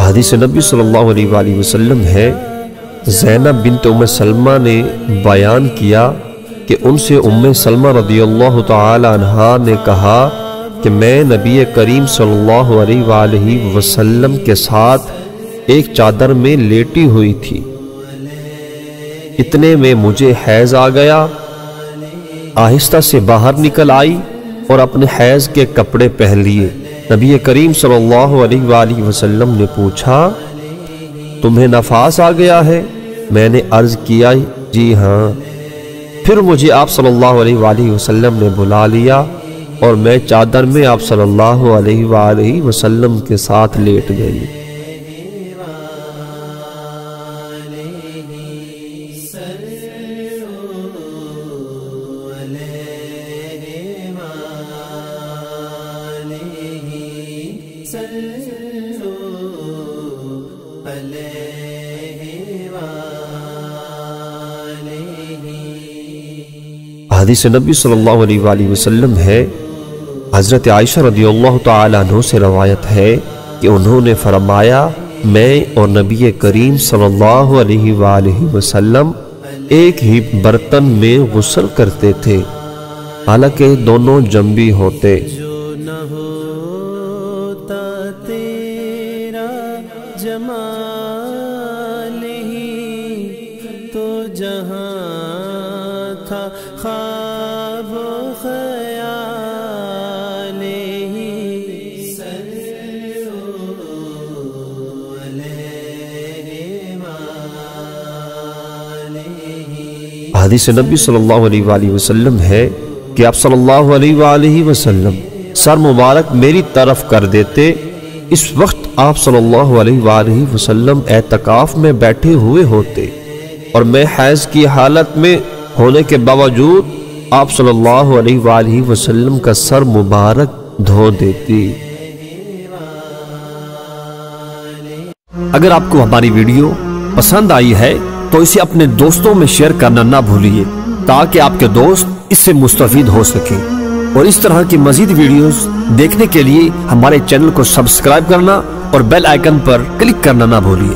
حدیث نبی صلی اللہ علیہ وآلہ وسلم ہے، زینب بنت ام سلمہ نے بیان کیا کہ ان سے ام سلمہ رضی اللہ تعالی عنہا نے کہا کہ میں نبی کریم صلی اللہ علیہ وآلہ وسلم کے ساتھ ایک چادر میں لیٹی ہوئی تھی، اتنے میں مجھے حیض آ گیا، آہستہ سے باہر نکل آئی اور اپنے حیض کے کپڑے پہن لیے۔ نبی کریم صلی اللہ علیہ وآلہ وسلم نے پوچھا تمہیں نفاس آ گیا ہے؟ میں نے عرض کیا جی ہاں۔ پھر مجھے آپ صلی اللہ علیہ وآلہ وسلم نے بلا لیا اور میں چادر میں آپ صلی اللہ علیہ وآلہ وسلم کے ساتھ لیٹ گئی۔ حدیث نبی صلی اللہ علیہ وآلہ وسلم ہے، حضرت عائشہ رضی اللہ تعالیٰ عنہ سے روایت ہے کہ انہوں نے فرمایا میں اور نبی کریم صلی اللہ علیہ وآلہ وسلم ایک ہی برتن میں غسل کرتے تھے، حالانکہ دونوں جنبی ہوتے۔ جو نہ ہوتا تیرا جمال ہی تو جہاں تھا خواب و خیال ہی۔ حدیث نبی صلی اللہ علیہ وآلہ وسلم ہے کہ آپ صلی اللہ علیہ وآلہ وسلم سر مبارک میری طرف کر دیتے، اس وقت آپ صلی اللہ علیہ وآلہ وسلم اعتکاف میں بیٹھے ہوئے ہوتے اور میں حیض کی حالت میں ہونے کے باوجود آپ صلی اللہ علیہ وآلہ وسلم کا سر مبارک دھو دیتی۔ اگر آپ کو ہماری ویڈیو پسند آئی ہے تو اسے اپنے دوستوں میں شیئر کرنا نہ بھولیے تاکہ آپ کے دوست اس سے مستفید ہو سکیں، اور اس طرح کی مزید ویڈیوز دیکھنے کے لیے ہمارے چینل کو سبسکرائب کرنا اور بیل آئیکن پر کلک کرنا نہ بھولیے۔